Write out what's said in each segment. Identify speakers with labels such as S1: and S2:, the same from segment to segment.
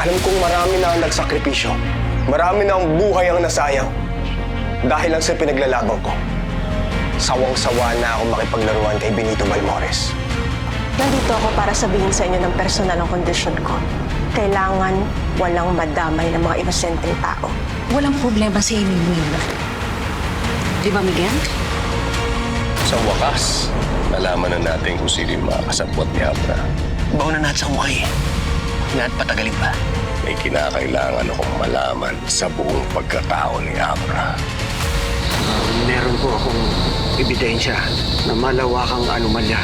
S1: Alam kong marami na ang nagsakripisyo. Marami na ang buhay ang nasayang. Dahil lang sa pinaglalaban ko. Sawang-sawa na ako makipaglaruan kay Benito Balmores.
S2: Nandito ako para sabihin sa inyo ng personal ang kondisyon ko. Kailangan walang madamay ng mga inosenteng tao.
S3: Walang problema sa inyo, Mila. Di ba, Miguel?
S4: Sa wakas, nalaman na natin kung sino yung makakasabot ni Abra.
S5: Bauna natin sa hukay. Lahat patagalin pa.
S4: May kinakailangan akong malaman sa buong pagkatao ni Abra.
S6: Meron po akong ebidensya na malawakang anomalya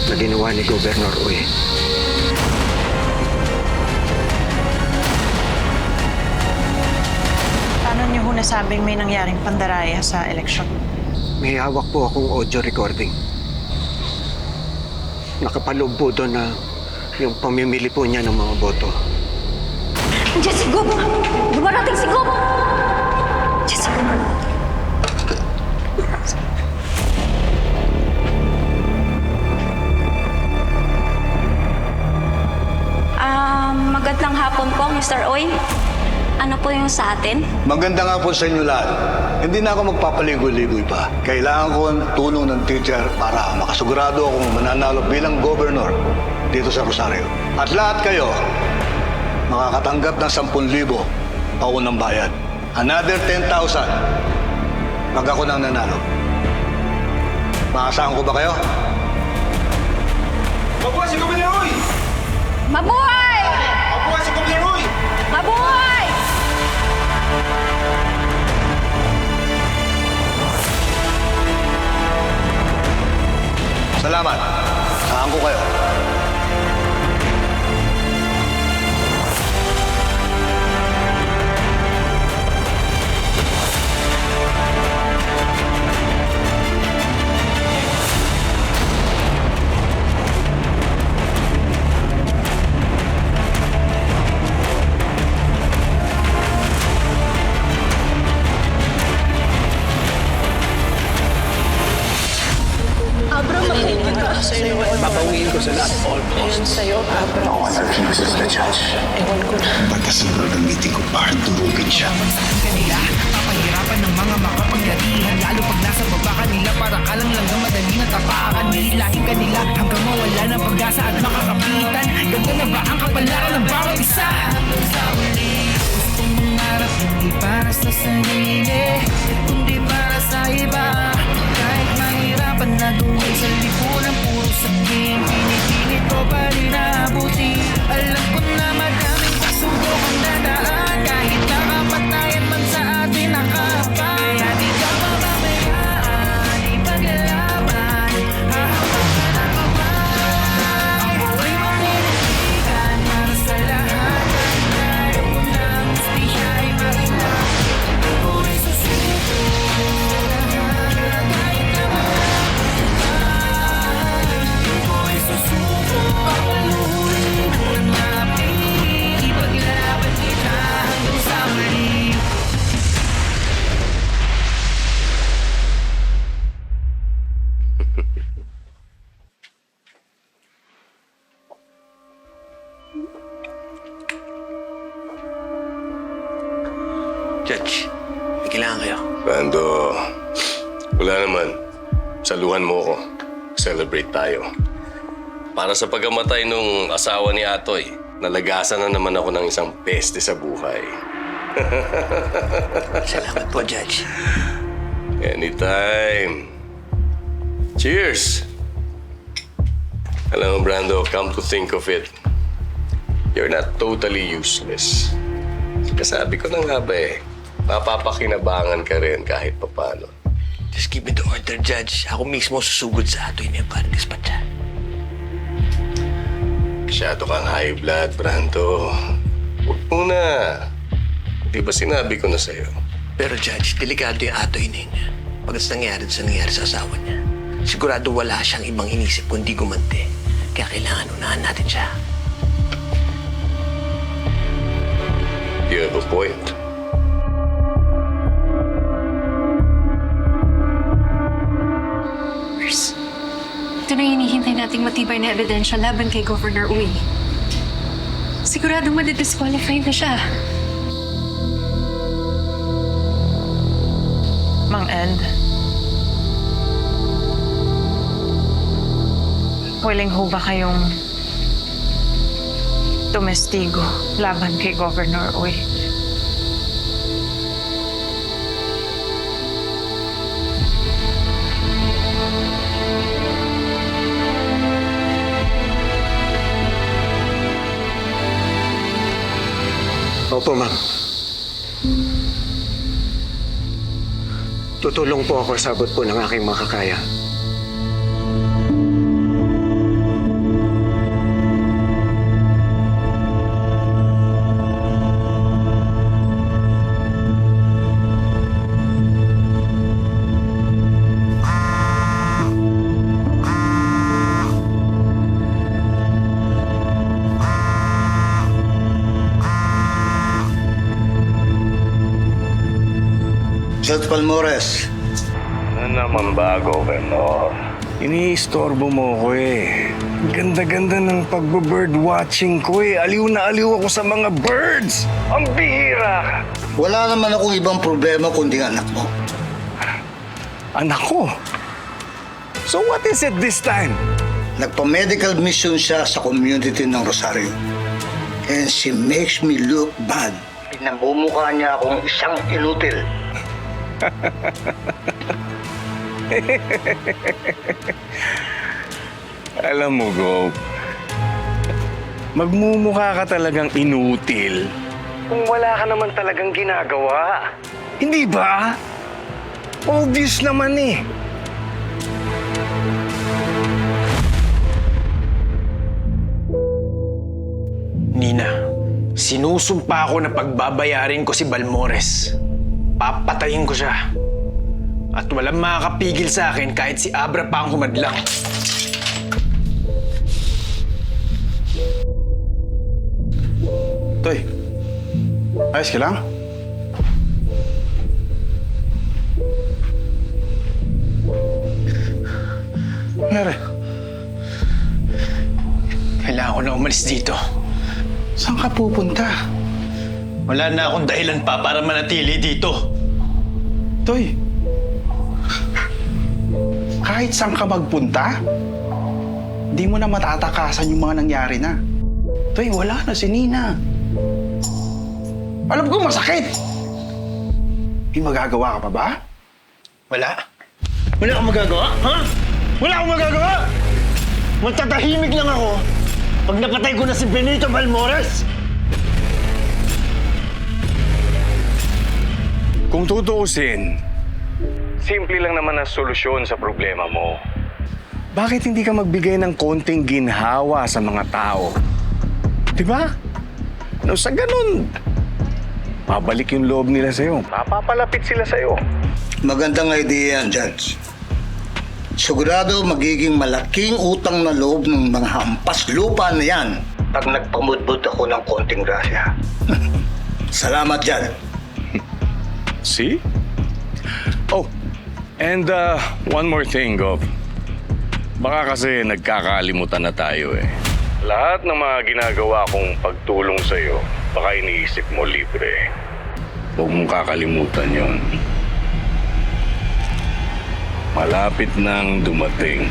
S6: na ginawa ni Governor Uy.
S7: Paano niyo ho nasabing may nangyaring pandaraya sa eleksyon?
S6: May hawak po akong audio recording. Nakapaloob po doon na yung pamimili po niya ng mga boto.
S3: Andiyan si Gob! Dumarating si Gob! Andiyan si Gob!
S8: Magandang hapon po, Mr. Oy. Ano po yung sa atin?
S9: Maganda nga po sa inyo lahat. Hindi na ako magpapaligoy-ligoy pa. Kailangan ko ang tulong ng teacher para makasigurado akong mananalo bilang governor dito sa Rosario. At lahat kayo, makakatanggap ng 10,000 paunang bayad. Another 10,000 pag ako nang nanalo. Maasahan ko ba kayo?
S1: Mabuhay si Governor Uy!
S8: Mabuhay!
S1: Mabuhay si Governor Uy!
S8: Mabuhay!
S9: Salamat. Saan ko kayo?
S5: Papawiin ko sa lahat, all costs.
S9: No one refuses the judge.
S10: Pagkasunod ng meeting ko para durugin siya.
S11: Kanila, papahirapan ng mga makapangyarihan. Lalo pag nasa baba kanila, para kalang lang madali na tapakan. Nilahin kanila hanggang mawala ng pag-asa at makakapitan. Ganda na ba ang kapalaran ng bawat isa? Sa uli, gustong mangarap, hindi para sa sarili, kundi para sa iba. Kahit mahirapan na gawin sa lipunan, puro sabihin, pinipilit ko pa rin naabuti. Alam ko na maraming pasubok ang dadaan, kahit nakapatayan man sa atin nakapay. Kaya di ka mamamayaan, ipaglaban, hahawakan ang kamay. Ang buhay maninitigan para sa lahat. Naroon na ang hustisya ay marinang. Ako'y susuko lahat, kahit na malapit ka. Ako'y susuko, papaluin ang mapili. Ipaglaban kita hanggang sa muli.
S5: Judge, may kailangan kayo.
S4: Brando, wala naman. Saluhan mo ko. Celebrate tayo. Para sa pagkamatay nung asawa ni Atoy, nalagasan na naman ako ng isang peste sa buhay.
S5: Salamat po, Judge.
S4: Anytime. Cheers! Alam mo, Brando, come to think of it, you're not totally useless. Kasabi ko na nga ba mapapakinabangan ka rin kahit papano.
S5: Just give me the order, Judge. Ako mismo susugod sa ato niya para dispatcha.
S4: Masyado kang high blood, Brando. Huwag muna. Di ba sinabi ko na sa'yo?
S5: Pero, Judge, delikado yung atoy ninyo. Pagkat nangyari sa asawa niya, sigurado wala siyang ibang inisip kundi gumanti. Kaya kailangan unahan natin siya.
S4: You have a point.
S3: Ito na hinihintay nating matibay na ebidensya laban kay Governor Uy. Siguradong madidisqualify na siya.
S7: Mang Ed, willing ho ba kayong tumestigo laban kay Governor Uy?
S6: Opo, ma'am. Tutulong po ako sa abot po ng aking makakaya.
S9: Judge Balmores,
S10: Ano naman ba, Governor? Iniistorbo mo ko eh. Ganda-ganda ng pagbe-bird watching ko eh. Aliw na aliw ako sa mga birds. Ang bihira.
S9: wala naman akong ibang problema kundi anak mo.
S10: Anak ko? So what is it this time?
S9: Nagpa-medical mission siya sa community ng Rosario. And she makes me look bad. Pinamumukha niya akong isang inutil.
S10: Alam mo, Gov, magmumukha ka talagang inutil kung wala ka naman talagang ginagawa. Hindi ba? Obvious naman eh.
S1: Nina, sinusumpa ko na pagbabayarin ko si Balmores. Papatayin ko siya. At walang makakapigil sa akin kahit si Abra pa ang humadlang.
S12: Toy, ayos ka lang? Nangyari?
S1: Kailangan ko na umalis dito.
S12: Saan ka pupunta?
S1: Wala na akong dahilan pa para manatili dito.
S12: Toy, kahit saan ka magpunta, di mo na matatakasan yung mga nangyari na. Toy, wala na si Nina. Alam ko masakit. May magagawa ka pa ba?
S1: Wala? Wala akong magagawa? Ha? Wala akong magagawa? Magtatahimik lang ako pag napatay ko na si Benito Balmores.
S10: Kung tutuusin, simple lang naman ang solusyon sa problema mo. Bakit hindi ka magbigay ng konting ginhawa sa mga tao? Diba? No, sa ganun, babalik yung loob nila sa'yo. Mapapalapit sila sa'yo.
S9: Magandang idea yan, Judge. Sigurado magiging malaking utang na loob ng mga hampas lupa na yan pag nagpamudbud ako ng konting grasya. Salamat, Judge.
S10: See? Oh, and one more thing, Gov. Baka kasi nagkakalimutan na tayo eh. Lahat ng mga ginagawa kong pagtulong sa'yo, baka iniisip mo libre. Huwag mong kakalimutan yon. Malapit nang dumating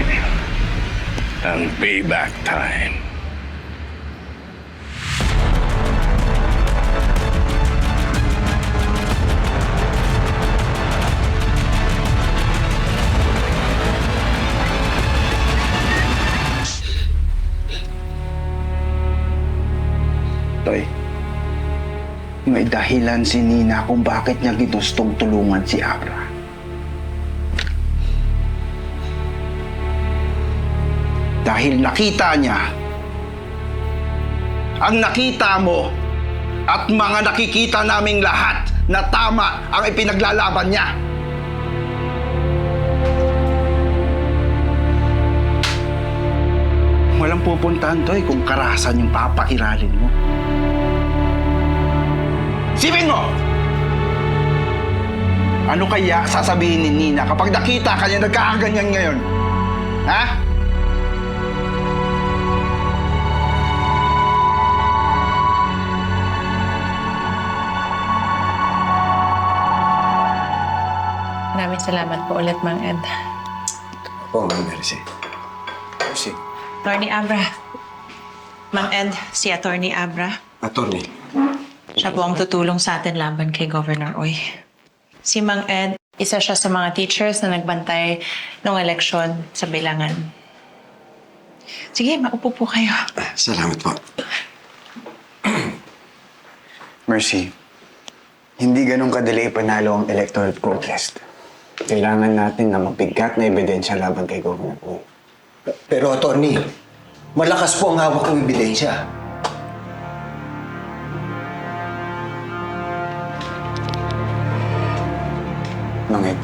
S10: ang payback time.
S12: Toy, may dahilan si Nina kung bakit niya gustong tulungan si Abra. Dahil nakita niya ang nakita mo at mga nakikita naming lahat na tama ang ipinaglalaban niya. Walang pupuntahan, Toy, kung karahasan yung papairalin mo. Sipin mo! Ano kaya sasabihin ni Nina kapag nakita ka niya nagkakaganyan ngayon? Ha?
S7: Maraming salamat po ulit, Mang Ed.
S6: Po, Ma'am Mercy. Mercy.
S7: Attorney Abra. Mang Ed, si Attorney Abra.
S6: Attorney.
S7: Siya po ang tutulong sa atin laban kay Governor Uy. Si Mang Ed, isa siya sa mga teachers na nagbantay ng eleksyon sa bilangan. Sige, maupo po kayo.
S6: Salamat po.
S13: Mercy, hindi ganun kadali panalo ang electoral protest. Kailangan natin ng mabigat na ebidensya laban kay Governor Uy.
S5: Pero, attorney, malakas po ang hawak ng ebidensya.
S13: Mang Ed,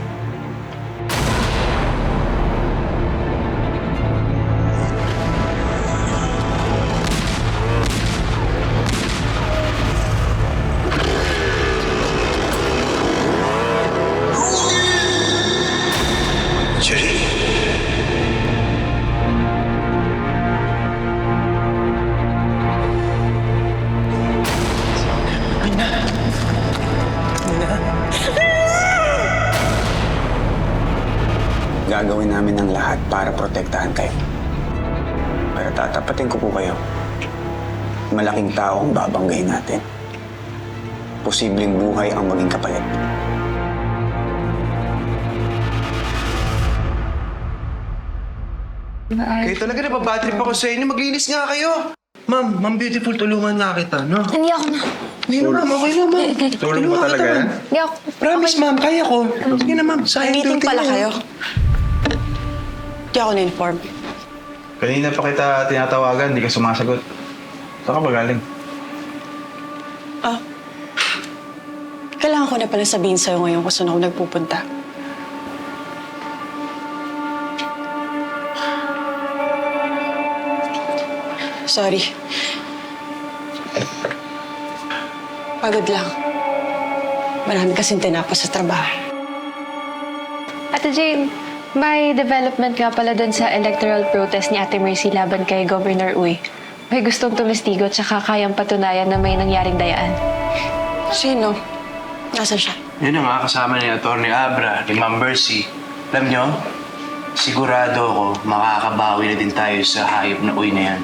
S13: gagawin namin ang lahat para protektahan kayo. Pero tatapatin ko po kayo. Malaking tao ang babanggain natin. Posibleng buhay ang maging kapalit.
S5: Kayo talaga nababatrip ako sa inyo. Maglinis nga kayo. Ma'am Beautiful, tulungan nga kita, no?
S3: Hindi ako na.
S5: Hindi na, ma'am. Okay lang, ma'am.
S12: Tulong mo talaga yan?
S3: Hindi ako.
S5: Promise, ma'am. Kaya ko. Sige na, ma'am. Sayang
S2: Meeting
S5: duty
S2: pala
S5: mo.
S2: kayo. Di ako na-inform.
S12: Kanina pa kita tinatawagan, di ka sumasagot. Saan ka ba galing?
S2: Kailangan ko na pala sabihin sa'yo ngayon kung saan ako nagpupunta. Sorry. Pagod lang. Marami kasing tinapos sa trabaho.
S14: Ate Jane, may development nga pala dun sa electoral protest ni Ate Mercy laban kay Governor Uy. May gustong tumistigo tsaka kayang patunayan na may nangyaring dayaan.
S2: Sino? Nasaan siya?
S5: Yun ang nga kasama ni Atty. Abra, ni Ma'am Mercy. Alam nyo, sigurado ako makakabawi na din tayo sa hayop na Uy na yan.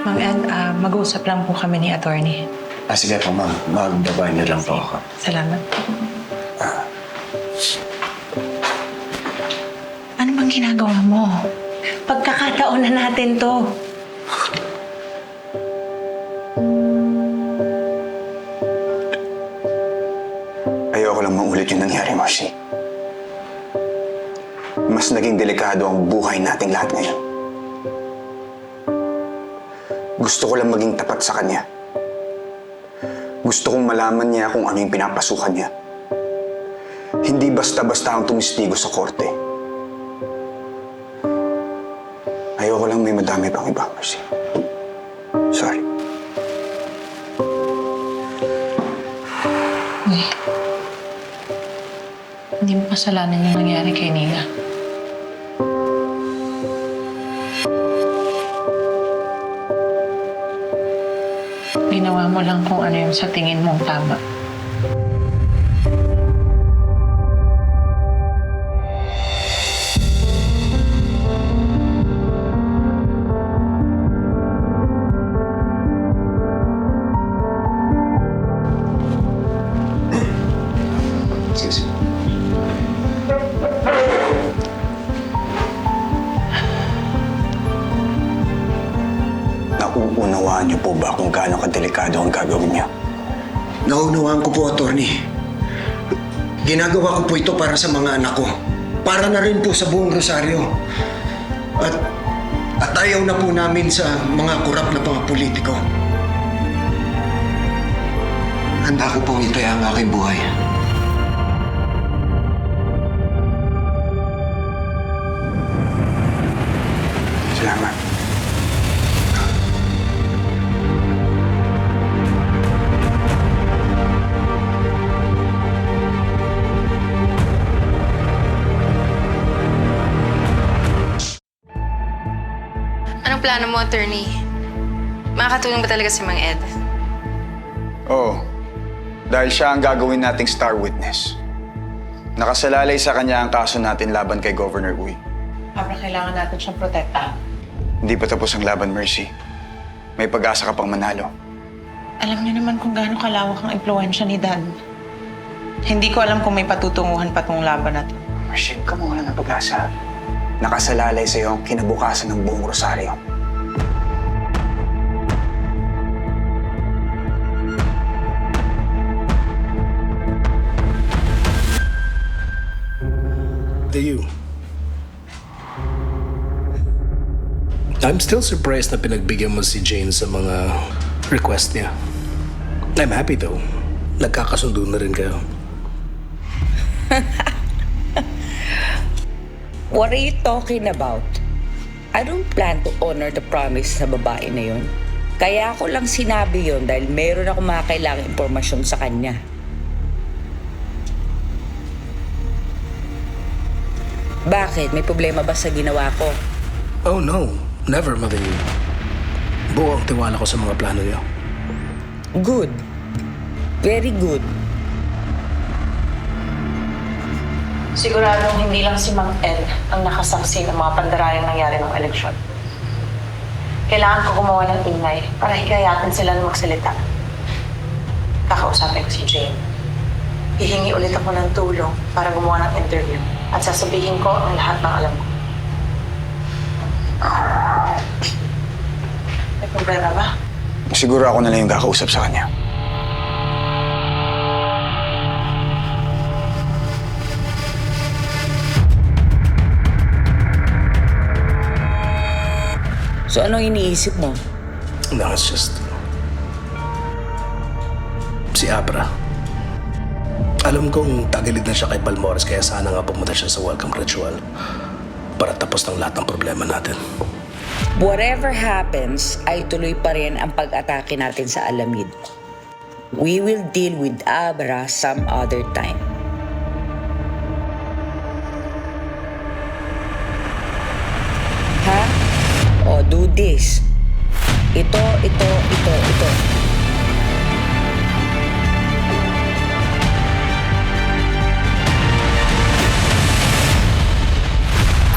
S7: Mang Ed, mag-uusap lang po kami ni Attorney.
S6: Sige po, ma'am. Magbaba niyo lang po ako.
S7: Salamat. Ano bang ginagawa mo? Pagkakataon na natin to.
S13: Ayoko lang maulit yung nangyari, Mercy. Mas naging delikado ang buhay nating lahat ngayon. Gusto ko lang maging tapat sa kanya. Gusto kong malaman niya kung ano yung pinapasukan niya. Hindi basta-basta ang tumistigo sa korte. Ayoko lang may madami pang iba, Mercy. Sorry.
S7: Uy, hindi mo kasalanan yung nangyari kay Nina. Ginawa mo lang kung ano yung sa tingin mong tama.
S6: Sige.
S13: Nauunawaan niyo po ba kung gaano kadelikado ang gagawin niya?
S5: Naunawaan ko po, attorney. Ginagawa ko po ito para sa mga anak ko. Para na rin po sa buong Rosario. At ayaw na po namin sa mga kurap na mga politiko. Handa ko pong ito'y ang aking buhay.
S13: Salamat.
S14: Anong plano mo, attorney? Makakatulong ba talaga si Mang Ed?
S13: Oo. Dahil siya ang gagawin nating star witness. Nakasalalay sa kanya ang kaso natin laban kay Governor Uy.
S7: Abra, kailangan natin siyang protektahan.
S13: Hindi pa tapos ang laban, Mercy. May pag-asa ka pang manalo.
S7: Alam niyo naman kung gaano kalawak ang impluensya ni Dan. Hindi ko alam kung may patutunguhan pa tong laban na to.
S13: Mercy, ka muna ng pag-asa. Nakasalalay sa iyo ang kinabukasan ng buong Rosario.
S15: I'm still surprised na pinagbigyan mo si Jane sa mga request niya. I'm happy though. Nagkakasundo na rin kayo.
S16: What are you talking about? I don't plan to honor the promise sa babae na yon. Kaya ako lang sinabi yon dahil meron ako mga kailangang impormasyon sa kanya. Bakit? May problema ba sa ginawa ko?
S15: Oh no, never, Mother Yu. Buo ang tiwala ko sa mga plano niyo.
S16: Good. Very good.
S7: Siguradong hindi lang si Mang Ed ang nakasaksi ng mga pandarayang nangyari ng eleksyon. Kailangan ko gumawa ng ingay para hikayatin sila na magsalita. Kakausapin ko si Jane. Hihingi ulit ako ng tulong para gumawa ng interview at sasabihin ko ang lahat ng alam ko. May problema ba?
S13: Siguro ako na lang yung kakausap sa kanya.
S16: So anong iniisip mo?
S15: No, it's just... Si Abra. Alam kong tagilid na siya kay Balmores kaya sana nga pumunta siya sa welcome ritual para tapos ng lahat ng problema natin.
S16: Whatever happens, ay tuloy pa rin ang pag-atake natin sa Alamid. We will deal with Abra some other time. Ha? O, do this. Ito.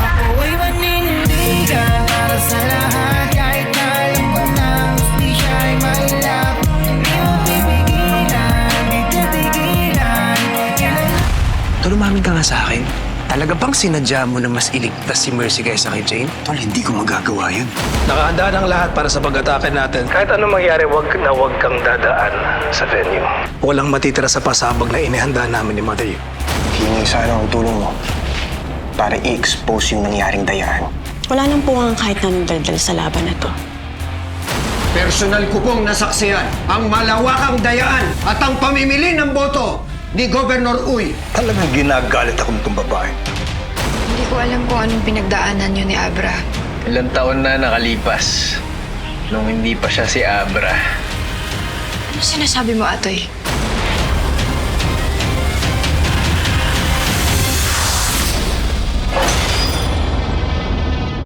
S11: Ako ay manindigan para sa lahat. Kahit na alam ko na hustisya ay mailap. Hindi mo pipigilan, di titigilan.
S5: Tol, umamin ka nga sa akin. Talaga bang sinadya mo na mas iligtas si Mercy kaysa kay Jane?
S13: Tol, hindi ko magagawa yun.
S15: Nakahanda ng lahat para sa pag-atake natin. Kahit anong mangyari, wag kang dadaan sa venue. Walang matitira sa pasabog na inihanda namin ni Mother Yu.
S13: Hingi sana ang tulong mo para i-expose yung nangyaring dayaan.
S2: Wala nang pungang kahit anong daldal sa laban na to.
S6: Personal ko pong nasaksiyan ang malawakang dayaan at ang pamimili ng boto ni Governor Uy.
S9: Talagang ginagalit ako nitong babae.
S14: Hindi ko alam kung anong pinagdaanan yun ni Abra.
S1: Ilang taon na nakalipas nung hindi pa siya si Abra.
S14: Ano sinasabi mo, Atoy?